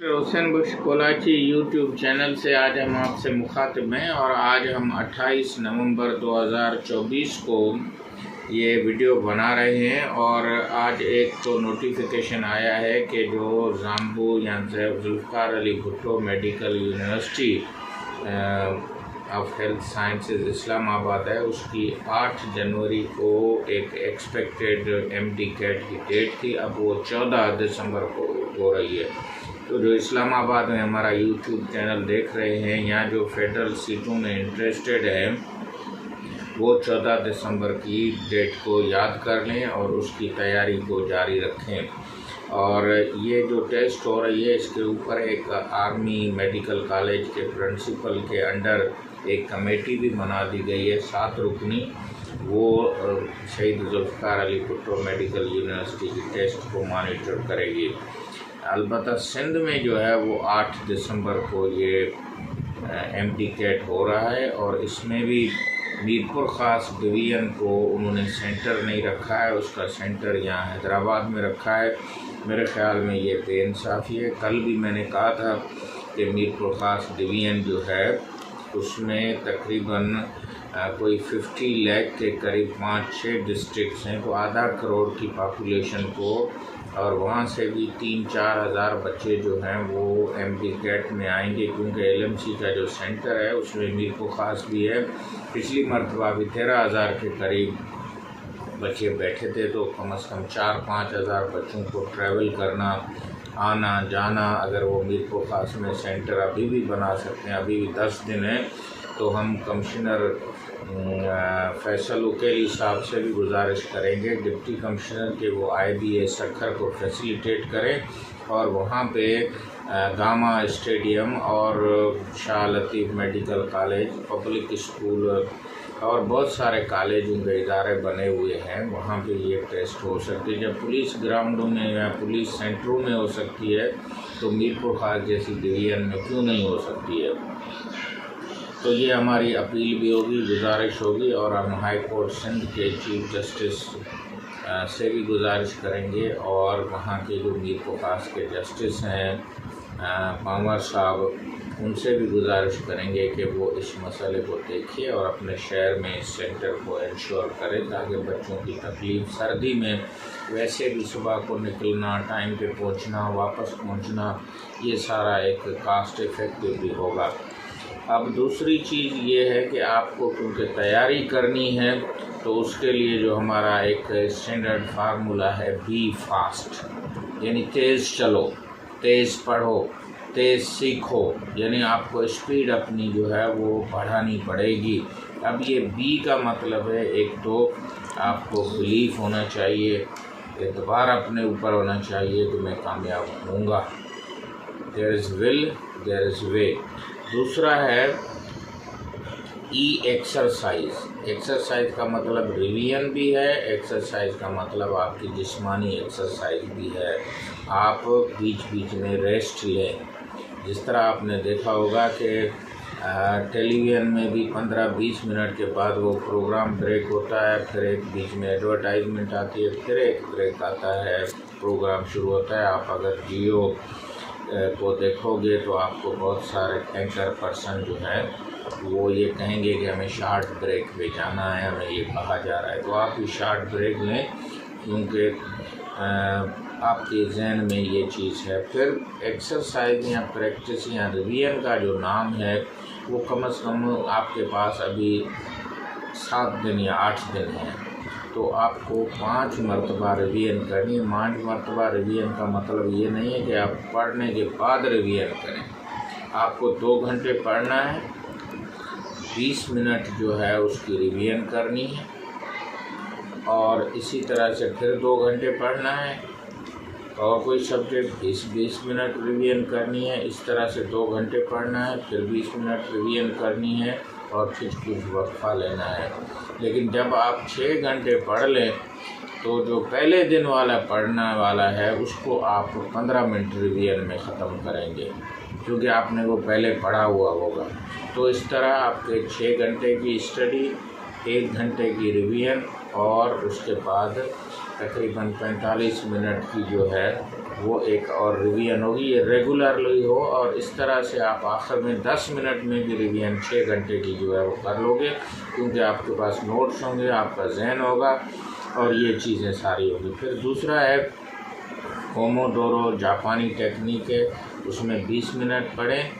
रोशन Bush कोलाची YouTube channel से आज हम आपसे मुखातिब हैं और आज हम 28 नवंबर 2024 को ये वीडियो बना रहे हैं। और आज एक तो नोटिफिकेशन आया है कि जो जाम्बू या Zulfikar Ali Bhutto medical university of health sciences Islamabad है, उसकी 8 जनवरी को एक एक्सपेक्टेड एमडी कैट की डेट थी। अब वो 14 दिसंबर को हो रही है। तो जो इस्लामाबाद में हमारा यूट्यूब चैनल देख रहे हैं, यहाँ जो फेडरल सीटों में इंटरेस्टेड है वो 14 दिसंबर की डेट को याद कर लें और उसकी तैयारी को जारी रखें। और ये जो टेस्ट हो रही है इसके ऊपर एक आर्मी मेडिकल कॉलेज के प्रिंसिपल के अंडर एक कमेटी भी बना दी गई है 7 रुकनी। वो शहीद जुल्फ़िकार अली भुट्टो मेडिकल यूनिवर्सिटी की टेस्ट को मॉनिटर करेगी। अलबत्ता सिंध में जो है वो 8 दिसंबर को ये एमडी कैट हो रहा है और इसमें भी मीरपुर ख़ास डिवीज़न को उन्होंने सेंटर नहीं रखा है, उसका सेंटर यहाँ हैदराबाद में रखा है। मेरे ख़्याल में ये बेइंसाफ़ी है। कल भी मैंने कहा था कि मीरपुर ख़ास डिवीज़न जो है उसमें तकरीबन कोई 50 लाख के करीब 5-6 डिस्ट्रिक्ट्स हैं, तो आधा करोड़ की पॉपुलेशन को, और वहाँ से भी 3-4 हज़ार बच्चे जो हैं वो एमडी कैट में आएंगे, क्योंकि एलएमसी का जो सेंटर है उसमें मीरपुर ख़ास भी है। पिछली मरतबा भी 13,000 के करीब बच्चे बैठे थे, तो कम से कम 4-5 हज़ार बच्चों को ट्रैवल करना, आना जाना, अगर वो मीरपुर ख़ास में सेंटर अभी भी बना सकते हैं, अभी भी 10 दिन है, तो हम कमिश्नर फैसल उकेली साहब से भी गुजारिश करेंगे डिप्टी कमिश्नर के वो IBA सखर को फैसिलिटेट करें और वहाँ पे गामा स्टेडियम और Shah Latif medical college, public school और बहुत सारे कॉलेजों के इदारे बने हुए हैं, वहाँ पे ये टेस्ट हो सकती है। जब पुलिस ग्राउंडों में या पुलिस सेंटरों में हो सकती है तो मीरपुर ख़ास जैसी डिवीज़न में क्यों नहीं हो सकती है। तो ये हमारी अपील भी होगी, गुजारिश होगी, और हम हाई कोर्ट सिंध के चीफ जस्टिस से भी गुजारिश करेंगे और वहाँ के जो मीरपुर ख़ास के जस्टिस हैं पंवर साहब, उनसे भी गुजारिश करेंगे कि वो इस मसले को देखिए और अपने शहर में इस सेंटर को इंश्योर करें, ताकि बच्चों की तकलीफ़ सर्दी में वैसे भी सुबह को निकलना, टाइम पे पहुंचना, वापस पहुंचना, ये सारा एक कास्ट इफ़ेक्टिव भी होगा। अब दूसरी चीज़ ये है कि आपको क्योंकि तैयारी करनी है, तो उसके लिए जो हमारा एक स्टैंडर्ड फार्मूला है बी फास्ट, यानी तेज़ चलो, तेज़ पढ़ो, तेज़ सीखो, यानी आपको स्पीड अपनी जो है वो बढ़ानी पड़ेगी। अब ये बी का मतलब है, एक तो आपको बिलीफ होना चाहिए, एतबार अपने ऊपर होना चाहिए कि मैं कामयाब होऊंगा। There is will, there is way. दूसरा है एक्सरसाइज। एक्सरसाइज का मतलब रिवीजन भी है, एक्सरसाइज का मतलब आपकी जिस्मानी एक्सरसाइज भी है। आप बीच बीच में रेस्ट लें। जिस तरह आपने देखा होगा कि टेलीविज़न में भी 15-20 मिनट के बाद वो प्रोग्राम ब्रेक होता है, फिर एक बीच में एडवर्टाइजमेंट आती है, फिर एक ब्रेक आता है, प्रोग्राम शुरू होता है। आप अगर जियो को देखोगे तो आपको बहुत सारे एंकर पर्सन जो हैं वो ये कहेंगे कि हमें शॉर्ट ब्रेक पे जाना है, हमें ये कहा जा रहा है, तो आप ये शॉर्ट ब्रेक लें, क्योंकि आपके जहन में ये चीज़ है। फिर एक्सरसाइज या प्रैक्टिस या रिवीजन का जो नाम है वो कम से कम आपके पास अभी 7 दिन या 8 दिन है, तो आपको 5 मरतबा रिवीजन करनी है। 5 मरतबा रिवीजन का मतलब ये नहीं है कि आप पढ़ने के बाद रिवीजन करें। आपको 2 घंटे पढ़ना है, 20 मिनट जो है उसकी रिवीजन करनी है, और इसी तरह से फिर 2 घंटे पढ़ना है और कोई सब्जेक्ट 20 मिनट रिवीजन करनी है। इस तरह से 2 घंटे पढ़ना है, फिर 20 मिनट रिवीजन करनी है और फिर कुछ वक्फा लेना है। लेकिन जब आप 6 घंटे पढ़ लें तो जो पहले दिन वाला पढ़ने वाला है उसको आप 15 मिनट रिवीजन में ख़त्म करेंगे, क्योंकि आपने वो पहले पढ़ा हुआ होगा। तो इस तरह आपके 6 घंटे की स्टडी, 1 घंटे की रिवीजन और उसके बाद तकरीबन 45 मिनट की जो है वो एक और रिवीजन होगी। ये रेगुलरली हो और इस तरह से आप आखिर में 10 मिनट में भी रिवीजन 6 घंटे की जो है वो कर लोगे, क्योंकि आपके पास नोट्स होंगे, आपका जहन होगा और ये चीज़ें सारी होंगी। फिर दूसरा है पोमोडोरो, जापानी टेक्निक है, उसमें 20 मिनट पढ़ें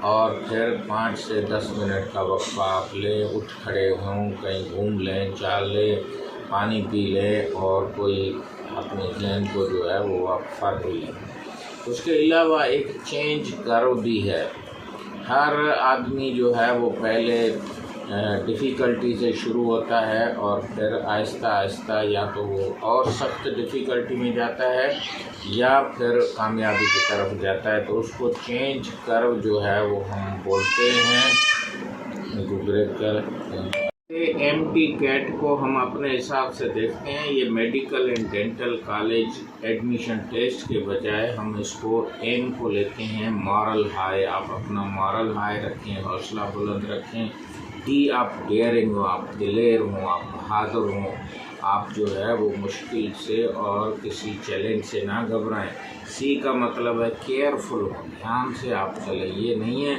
और फिर 5 से 10 मिनट का वक्फा आप लें, उठ खड़े हों, कहीं घूम लें, चाल लें, पानी पी लें और कोई अपने जहन को जो है वो आप फर्क लें। उसके अलावा एक चेंज कर्व भी है। हर आदमी जो है वो पहले डिफ़िकल्टी से शुरू होता है और फिर आहिस्ता आहिस्ता या तो वो और सख्त डिफ़िकल्टी में जाता है या फिर कामयाबी की तरफ जाता है। तो उसको चेंज कर्व जो है वो हम बोलते हैं। गुजरे कर एमडी कैट को हम अपने हिसाब से देखते हैं। ये medical and dental college admission test के बजाय हम इसको एम को लेते हैं मॉरल हाई। आप अपना मॉरल हाई रखें, हौसला बुलंद रखें। डी आप डेयरिंग हो, आप दिलेर हो, आप बहादुर हो, आप जो है वो मुश्किल से और किसी चैलेंज से ना घबराएं। सी का मतलब है केयरफुल हो, ध्यान से आप चलें। ये नहीं है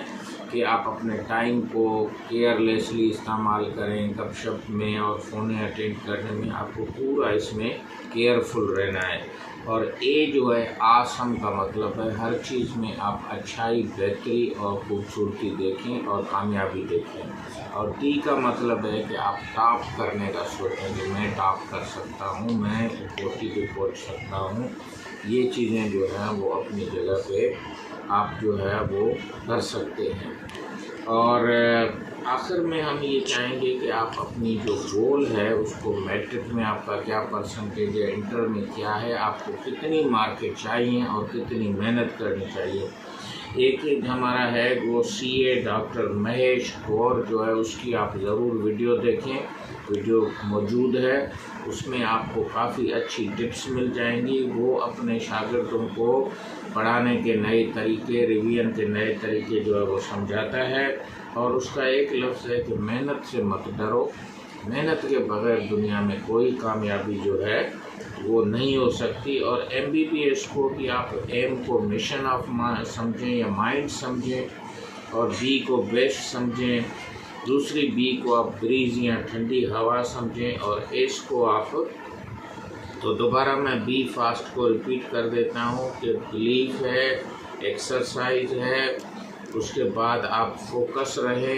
कि आप अपने टाइम को केयरलेसली इस्तेमाल करें गपशप में और फ़ोन अटेंड करने में। आपको पूरा इसमें केयरफुल रहना है। और ए जो है आसम का मतलब है हर चीज़ में आप अच्छाई, बेहतरी और खूबसूरती देखें और कामयाबी देखें। और टी का मतलब है कि आप टॉप करने का सोचें कि मैं टॉप कर सकता हूँ, मैं पोटी पे पहुँच सकता हूँ। ये चीज़ें जो हैं वो अपनी जगह पे आप जो है वो कर सकते हैं। और आखिर में हम ये चाहेंगे कि आप अपनी जो गोल है उसको, मैट्रिक में आपका क्या परसेंटेज है, इंटर में क्या है, आपको कितनी मार्कें चाहिए और कितनी मेहनत करनी चाहिए। एक हमारा है वो सीए डॉक्टर महेश गौर जो है, उसकी आप ज़रूर वीडियो देखें, वीडियो मौजूद है। उसमें आपको काफ़ी अच्छी टिप्स मिल जाएंगी। वो अपने शागिर्दों को पढ़ाने के नए तरीके, रिवीजन के नए तरीके जो है वो समझाता है। और उसका एक लफ्ज़ है कि मेहनत से मत डरो। मेहनत के बगैर दुनिया में कोई कामयाबी जो है वो नहीं हो सकती। और MBBS को भी आप एम को मिशन ऑफ समझें या माइंड समझें, और बी को बेस्ट समझें, दूसरी बी को आप ब्रीज या ठंडी हवा समझें, और एस को आप, तो दोबारा मैं बी फास्ट को रिपीट कर देता हूँ कि बिलीफ है, एक्सरसाइज है, उसके बाद आप फोकस रहे,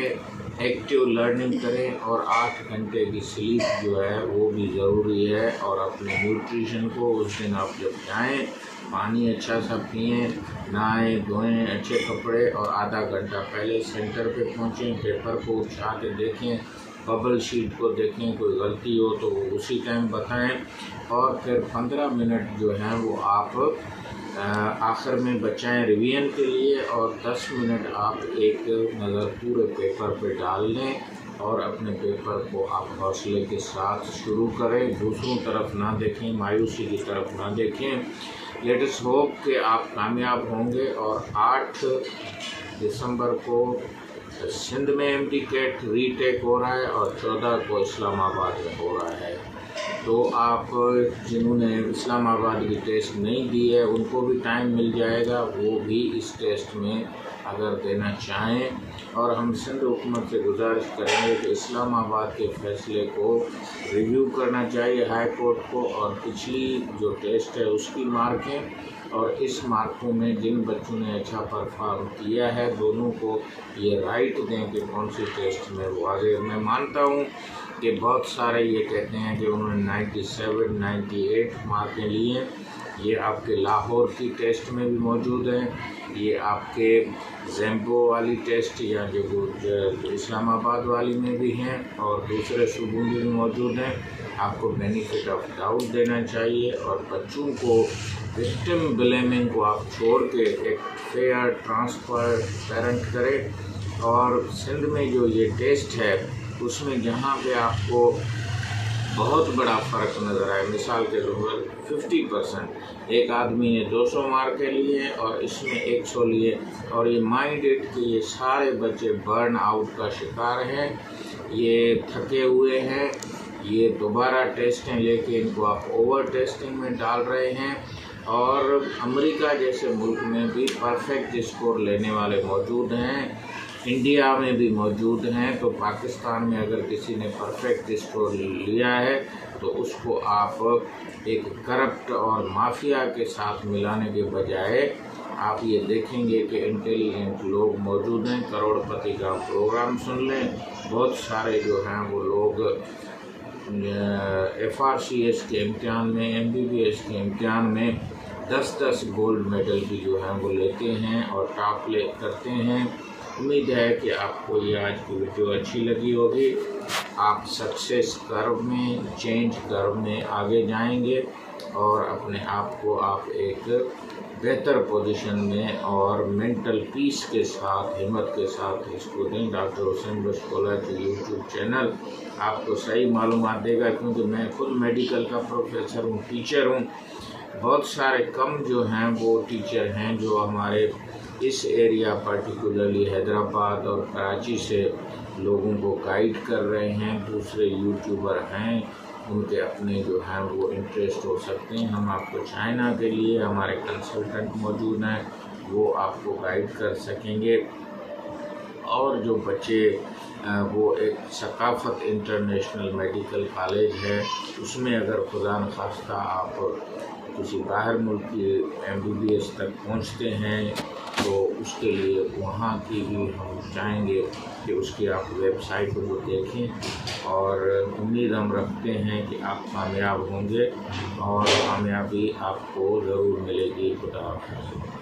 एक्टिव लर्निंग करें और 8 घंटे की स्लीप जो है वो भी ज़रूरी है। और अपने न्यूट्रिशन को उस दिन आप जब जाएँ, पानी अच्छा सा पिएँ, नहाएं धोएं, अच्छे कपड़े, और आधा घंटा पहले सेंटर पे पहुँचें, पेपर को उठा के देखें, बबल शीट को देखें, कोई गलती हो तो वो उसी टाइम बताएं। और फिर 15 मिनट जो हैं वो आप आखिर में बचाएं रिवीजन के लिए, और 10 मिनट आप एक नज़र पूरे पेपर पे डाल लें और अपने पेपर को आप हौसले के साथ शुरू करें। दूसरों तरफ ना देखें, मायूसी की तरफ ना देखें। लेट अस होप कि आप कामयाब होंगे। और 8 दिसंबर को सिंध में एमडी कैट रीटेक हो रहा है और 14 को इस्लामाबाद में हो रहा है। तो आप जिन्होंने इस्लामाबाद की टेस्ट नहीं दी है उनको भी टाइम मिल जाएगा, वो भी इस टेस्ट में अगर देना चाहें। और हम सिंध हुकूमत से गुजारिश करेंगे कि इस्लामाबाद के फ़ैसले को रिव्यू करना चाहिए हाई कोर्ट को, और पिछली जो टेस्ट है उसकी मार्कें और इस मार्कों में जिन बच्चों ने अच्छा परफॉर्म किया है दोनों को ये राइट दें कि कौन सी टेस्ट में वो आगे। मैं मानता हूँ कि बहुत सारे ये कहते हैं कि उन्होंने 97, 98 मार्कें लिए। ये आपके लाहौर की टेस्ट में भी मौजूद हैं, ये आपके जैम्बो वाली टेस्ट या जो इस्लामाबाद वाली में भी हैं, और दूसरे सूबों में भी मौजूद हैं। आपको बेनिफिट ऑफ डाउट देना चाहिए और बच्चों को विक्टिम ब्लेमिंग को आप छोड़ के एक फेयर ट्रांसपेरेंट करें। और सिंध में जो ये टेस्ट है उसमें जहाँ पे आपको बहुत बड़ा फ़र्क नज़र आए, मिसाल के तौर पर 50%, एक आदमी ने 200 मार्कें लिए और इसमें 100 लिए, और ये माइंडेड कि ये सारे बच्चे बर्न आउट का शिकार हैं, ये थके हुए हैं, ये दोबारा टेस्टें लेके इनको आप ओवर टेस्टिंग में डाल रहे हैं। और अमेरिका जैसे मुल्क में भी परफेक्ट स्कोर लेने वाले मौजूद हैं, इंडिया में भी मौजूद हैं। तो पाकिस्तान में अगर किसी ने परफेक्ट स्कोर लिया है तो उसको आप एक करप्ट और माफिया के साथ मिलाने के बजाय आप ये देखेंगे कि इंटेलिजेंट लोग मौजूद हैं। करोड़पति का प्रोग्राम सुन लें, बहुत सारे जो हैं वो लोग FRCS के इम्तिहान में, MBBS के इम्तिहान में 10-10 गोल्ड मेडल भी जो हैं वो लेते हैं और टॉप ले करते हैं। उम्मीद है कि आपको ये आज की वीडियो अच्छी लगी होगी। आप सक्सेस कर्व में, चेंज कर्व में आगे जाएंगे और अपने आप को आप एक बेहतर पोजीशन में और मेंटल पीस के साथ, हिम्मत के साथ इसको दें। डॉक्टर हुसैन बख्श कोलाची यूट्यूब चैनल आपको सही मालूमात देगा, क्योंकि मैं खुद मेडिकल का प्रोफेसर हूँ, टीचर हूँ। बहुत सारे कम जो हैं वो टीचर हैं जो हमारे इस एरिया पर्टिकुलरली हैदराबाद और कराची से लोगों को गाइड कर रहे हैं। दूसरे यूट्यूबर हैं, उनके अपने जो हैं वो इंटरेस्ट हो सकते हैं। हम आपको चाइना के लिए हमारे कंसल्टेंट मौजूद हैं, वो आपको गाइड कर सकेंगे। और जो बच्चे वो एक सकाफ़त इंटरनेशनल मेडिकल कॉलेज है, उसमें अगर खुदा न खास्ता आप किसी बाहर मुल्क के MBBS तक पहुंचते हैं तो उसके लिए वहाँ की भी हम चाहेंगे कि उसकी आप वेबसाइट को देखें। और उम्मीद हम रखते हैं कि आप कामयाब होंगे और कामयाबी आपको ज़रूर मिलेगी। खुदा हाफ़िज़।